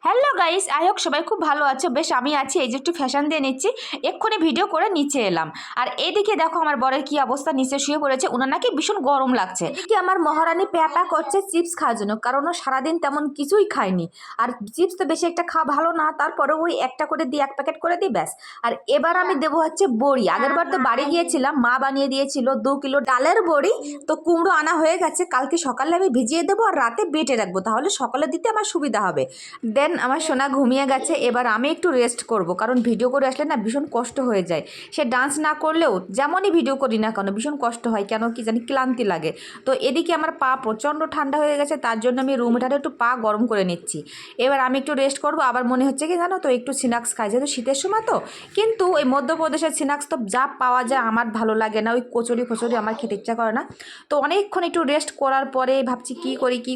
Hello guys, I hope সবাই খুব ভালো আছো। বেশ আমি আছি, এই যে একটু ফ্যাশন দিয়ে নিচ্ছি, এক্ষুনি ভিডিও করে নিচে এলাম। আর এদিকে দেখো আমার বরের কি অবস্থা, নিচে শুয়ে পড়েছে, ওনার নাকি ভীষণ গরম লাগছে। এদিকে আমার মহারানী প্যাপা করছে চিপস খাওয়ার জন্য, কারণ ও সারাদিন তেমন কিছুই খায়নি। আর চিপস তো বেশি একটা খাওয়া ভালো না, তারপরে ওই একটা করে দিই, এক প্যাকেট করে দিই ব্যাস। আর এবার আমি দেবো হচ্ছে বড়ি। আগেরবার তো বাড়ি গিয়েছিলাম, মা বানিয়ে দিয়েছিল 2 কিলো ডালের বড়ি। তো কুমড়ো আনা হয়ে গেছে, কালকে সকালে আমি ভিজিয়ে দেবো আর রাতে বেটে রাখবো, তাহলে সকালে দিতে আমার সুবিধা হবে। দেন আমার সোনা ঘুমিয়ে গেছে, এবার আমি একটু রেস্ট করব, কারণ ভিডিও করে আসলে না ভীষণ কষ্ট হয়ে যায়। সে ডান্স না করলেও যেমনই ভিডিও করি না কেন ভীষণ কষ্ট হয়, কেন কি জানি ক্লান্তি লাগে। তো এদিকে আমার পা প্রচণ্ড ঠান্ডা হয়ে গেছে, তার জন্য আমি রুম হিটারে একটু পা গরম করে নিচ্ছি। এবার আমি একটু রেস্ট করব। আবার মনে হচ্ছে কি জানো তো, একটু স্ন্যাক্স খাই, যেহেতু শীতের সময় তো। কিন্তু ওই মধ্যপ্রদেশের স্ন্যাক্স তো যা পাওয়া যায় আমার ভালো লাগে না, ওই কচুরি ফচুরি আমার খেতে ইচ্ছা করে না। তো অনেকক্ষণ একটু রেস্ট করার পরে ভাবছি কি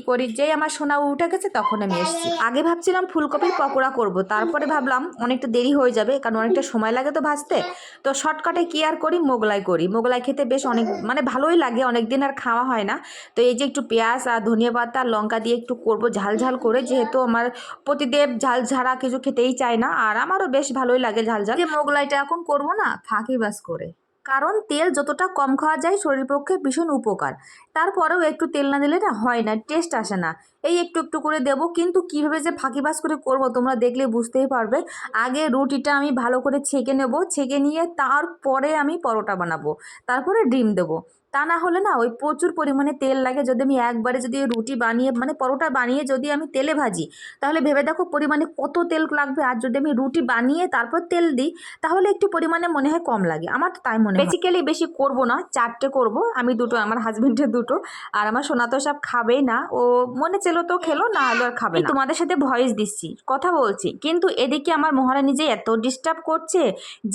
করি, যেই আমার সোনা উঠে গেছে তখন আমি এসেছি। আগে ভাবছিলাম ফুলকপির পকোড়া করব, তারপরে ভাবলাম অনেকটা দেরি হয়ে যাবে, কারণ অনেকটা সময় লাগে তো ভাজতে। তো শর্টকাটে কি আর করি, মোগলাই খেতে বেশ অনেক মানে ভালোই লাগে, অনেকদিন আর খাওয়া হয় না। তো এই যে একটু পেঁয়াজ আর ধনিয়া পাতা আর লঙ্কা দিয়ে একটু করব ঝাল ঝাল করে, যেহেতু আমার প্রতিদেব ঝাল ঝাড়া কিছু খেতেই চায় না, আর আমারও বেশ ভালোই লাগে ঝাল ঝাল। যে মোগলাইটা এখন করব না ফাঁকিবাজ করে, কারণ তেল যতটা কম খাওয়া যায় শরীরের পক্ষে ভীষণ উপকার। তারপরেও একটু তেল না দিলে না হয় না, টেস্ট আসে না। এই একটু একটু করে দেবো, কিন্তু কীভাবে যে ফাঁকিবাজ করে করব তোমরা দেখলে বুঝতেই পারবে। আগে রুটিটা আমি ভালো করে ছেঁকে নেব, ছেঁকে নিয়ে তারপরে আমি পরোটা বানাবো, তারপরে ডিম দেবো। তা না হলে না ওই প্রচুর পরিমাণে তেল লাগে। যদি আমি একবারে যদি রুটি বানিয়ে মানে পরোটা বানিয়ে যদি আমি তেলে ভাজি, তাহলে ভেবে দেখো পরিমাণে কত তেল লাগবে। আর যদি আমি রুটি বানিয়ে তারপর তেল দিই, তাহলে একটু পরিমাণে মনে হয় কম লাগে, আমার তো তাই মনে হয়। বেসিক্যালি বেশি করব না, 4টে করব আমি, দুটো আমার হাজবেন্ডের দুটো। আর আমার সোনা তো সব খাবেই না, ও মনে চেলো তো খেলো, না হলো আর খাবে না। তোমাদের সাথে ভয়েস দিচ্ছি, কথা বলছি, কিন্তু এদিকে আমার মহারানী যে এত ডিস্টার্ব করছে,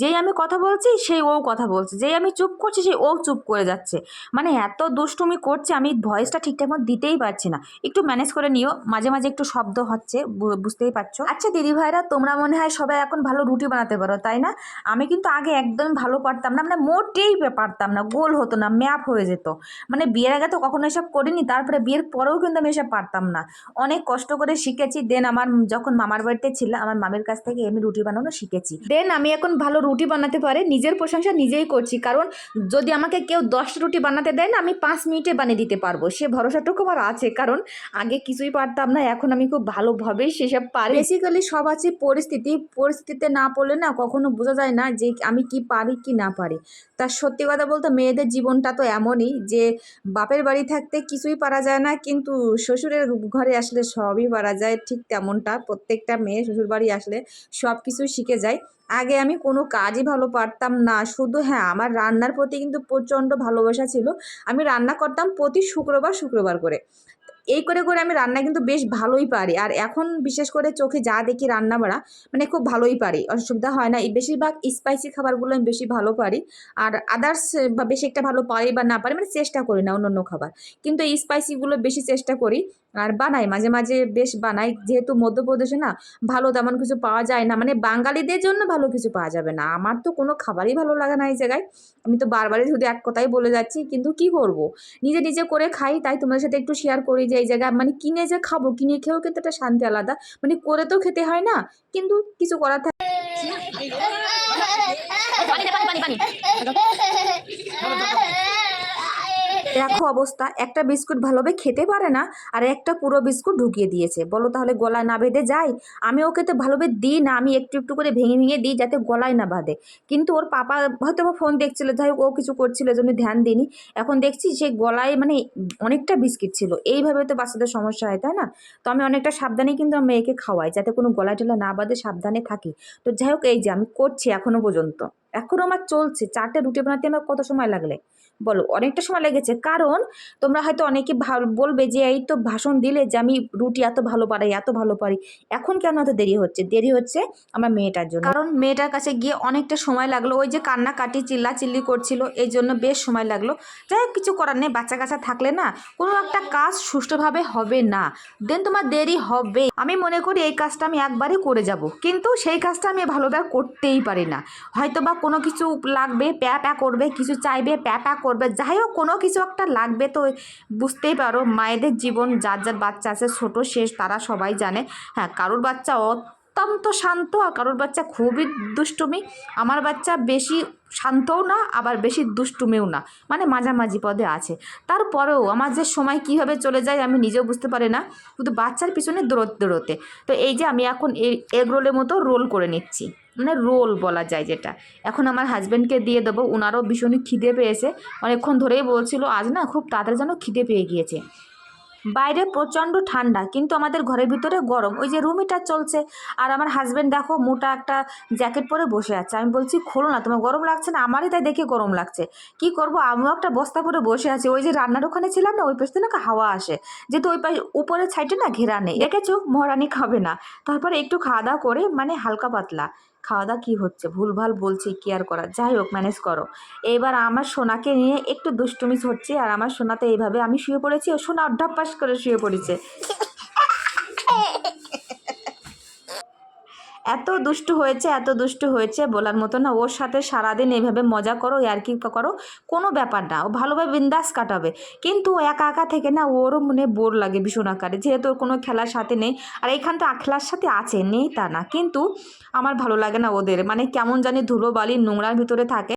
যেই আমি কথা বলছি সেই ও কথা বলছে, যেই আমি চুপ করছি সেই ও চুপ করে যাচ্ছে। মানে এত দুষ্টুমি করছে, আমি ভয়েসটা ঠিকঠাক মতো দিতেই পারছি না। একটু ম্যানেজ করে নিও, মাঝে মাঝে একটু শব্দ হচ্ছে, বুঝতেই পারছো। আচ্ছা দিদি ভাইরা, তোমরা মনে হয় সবাই এখন ভালো রুটি বানাতে পারো, তাই না? আমি কিন্তু আগে একদম ভালো পারতাম না, মানে মোটেই পারতাম না, গোল হতো না, ম্যাপ হয়ে যেত। মানে বিয়ের আগে তো কখনো এসব করিনি, তারপরে বিয়ের পরেও কিন্তু আমি এসব পারতাম না। অনেক কষ্ট করে শিখেছি। দেন আমার যখন মামার বাড়িতে ছিলাম, আমার মামির কাছ থেকে আমি রুটি বানানো শিখেছি। দেন আমি এখন ভালো রুটি বানাতে পারি, নিজের প্রশংসা নিজেই করছি। কারণ যদি আমাকে কেউ 10 রুটি বানাতে দেয় না, আমি 5 মিনিটে বানিয়ে দিতে পারবো, সে ভরসাটুকু আমার আছে। কারণ আগে কিছুই পারতাম না, এখন আমি খুব ভালোভাবেই সেসব পারি। বেসিক্যালি সব আছে পরিস্থিতিতে না পড়লে না কখনো বোঝা যায় না যে আমি কি পারি কি না পারি। তার সত্যি কথা বলতে মেয়েদের জীবনটা তো এমনই যে বাপের বাড়ি থাকতে কিছুই পারা যায় না, কিন্তু শ্বশুরের ঘরে আসলে সবই পারা যায়। ঠিক তেমনটা প্রত্যেকটা মেয়ে শ্বশুর বাড়ি আসলে সব কিছুই শিখে যায়। আগে আমি কোনো কাজই ভালো পারতাম না, শুধু হ্যাঁ আমার রান্নার প্রতি কিন্তু প্রচণ্ড ভালোবাসা ছিল। আমি রান্না করতাম প্রতি শুক্রবার করে। এই করে আমি রান্না কিন্তু বেশ ভালোই পারি। আর এখন বিশেষ করে চোখে যা দেখি রান্না বাড়া, মানে খুব ভালোই পারি, অসুবিধা হয় না। এই বেশিরভাগ স্পাইসি খাবারগুলো আমি বেশি ভালো পারি। আর আদার্স বা বেশি একটা ভালো পারি বা না পারি মানে চেষ্টা করি না অন্য খাবার, কিন্তু এই স্পাইসিগুলো বেশি চেষ্টা করি। আর বানাই মাঝে মাঝে, বেশ বানাই। যেহেতু মধ্যপ্রদেশে না ভালো তেমন কিছু পাওয়া যায় না, মানে বাঙালিদের জন্য ভালো কিছু পাওয়া যাবে না। আমার তো কোনো খাবারই ভালো লাগে না এই জায়গায়। আমি তো বারবারই শুধু এক কথাই বলে যাচ্ছি, কিন্তু কি করব, নিজে নিজে করে খাই। তাই তোমাদের সাথে একটু শেয়ার করি যে এই জায়গায় মানে কিনে যে খাবো, কিনে খেয়েও কিন্তু একটা শান্তি আলাদা, মানে করে তো খেতে হয় না, কিন্তু কিছু করার থাকে। দেখো অবস্থা, একটা বিস্কুট ভালোভাবে খেতে পারে না, আর একটা পুরো বিস্কুট ঢুকিয়ে দিয়েছে। বলো তাহলে গলায় না বেঁধে যায়? আমি ওকে তো ভালোভাবে দিই না, আমি একটু একটু করে ভেঙে দিই যাতে গলায় না বাঁধে। কিন্তু ওর পাপা হয়তো বা ফোন দেখছিল, যাই হোক ও কিছু করছিল, এজন্য ধ্যান দিইনি। এখন দেখছি সে গলায় মানে অনেকটা বিস্কিট ছিল। এইভাবে তো বাচ্চাদের সমস্যা হয়, তাই না? তো আমি অনেকটা সাবধানেই কিন্তু আমার মেয়েকে খাওয়াই, যাতে কোনো গলায় টলা না বাঁধে, সাবধানে থাকি। তো যাই হোক, এই যে আমি করছি এখনো পর্যন্ত, এখনও আমার চলছে। 4টে রুটি বানাতে আমার কত সময় লাগলে বলো? অনেকটা সময় লেগেছে। কারণ তোমরা হয়তো অনেকে বলবে যে এই তো ভাষণ দিলে যে আমি রুটি এত ভালো পারি, এখন কেন এত দেরি হচ্ছে আমার মেয়েটার জন্য। কারণ মেয়েটার কাছে গিয়ে অনেকটা সময় লাগলো, ওই যে কান্নাকাটি চিল্লাচিল্লি করছিল, এই জন্য বেশ সময় লাগলো। যাই হোক, কিছু করার নেই, বাচ্চা কাচ্চা থাকলে না কোনো একটা কাজ সুষ্ঠুভাবে হবে না, দেন তোমার দেরি হবে। আমি মনে করি এই কাজটা আমি একবারই করে যাব, কিন্তু সেই কাজটা আমি ভালোভাবে করতেই পারি না। হয়তো বা কোনো কিছু লাগবে, প্যা করবে, কিছু চাইবে, প্যা করবে, যাই হোক কোনো কিছু একটা লাগবে তো বুঝতেই পারো মায়েদের জীবন, যার যার বাচ্চা আছে ছোট শেষ তারা সবাই জানে। হ্যাঁ, কারোর বাচ্চা অত্যন্ত শান্ত আর কারোর বাচ্চা খুবই দুষ্টুমি। আমার বাচ্চা বেশি শান্তও না আবার বেশি দুষ্টুমিও না, মানে মাঝামাঝি পদে আছে। তারপরেও আমার যে সময় কীভাবে চলে যায় আমি নিজেও বুঝতে পারি না, শুধু বাচ্চার পিছনে দৌড়তে দৌড়তে। তো এই যে আমি এখন এগ রোলের মতো রোল করে নিচ্ছি, মানে রোল বলা যায় যেটা। এখন আমার হাজব্যান্ডকে দিয়ে দেবো, ওনারও ভীষণই খিদে পেয়েছে, অনেকক্ষণ ধরেই বলছিল আজ না খুব তাড়াতাড়ি যেন খিদে পেয়ে গিয়েছে। বাইরে প্রচণ্ড ঠান্ডা কিন্তু আমাদের ঘরের ভিতরে গরম, ওই যে রুম হিটার চলছে। আর আমার হাজব্যান্ড দেখো মোটা একটা জ্যাকেট পরে বসে আছে, আমি বলছি খোলো না, তোমার গরম লাগছে না? আমারই তাই দেখে গরম লাগছে। কি করব, আমিও একটা বস্তা পরে বসে আছি। ওই যে রান্নার ওখানে ছিলাম না, ওই পাশ থেকে না হাওয়া আসে, যেহেতু ওই পাশ উপরের সাইডে না ঘেরা নেই। দেখেছো মহারানী খাবে না, তারপরে একটু খাওয়া দাওয়া করে মানে হালকা পাতলা খাওয়া দাওয়া। কী হচ্ছে ভুলভাল বলছি, কি আর করা, যাই হোক ম্যানেজ করো। এবার আমার সোনাকে নিয়ে একটু দুষ্টুমি হচ্ছে, আর আমার সোনাতে এইভাবে আমি শুয়ে পড়েছি, ও সোনা অড্ডাপাস করে শুয়ে পড়েছে। এত দুষ্টু হয়েছে, এত দুষ্টু হয়েছে বলার মতো না। ওর সাথে সারাদিন এইভাবে মজা করো আর কি করো, কোনো ব্যাপার না, ও ভালোভাবে বিন্দাস কাটাবে। কিন্তু ও একা একা থেকে না ওরও মনে বোর লাগে ভীষণ আকারে, যেহেতু ওর কোনো খেলার সাথে নেই। আর এইখানটা খেলার সাথে আছে, নেই তা না, কিন্তু আমার ভালো লাগে না ওদের, মানে কেমন জানি ধুলো বালি নোংরার ভিতরে থাকে।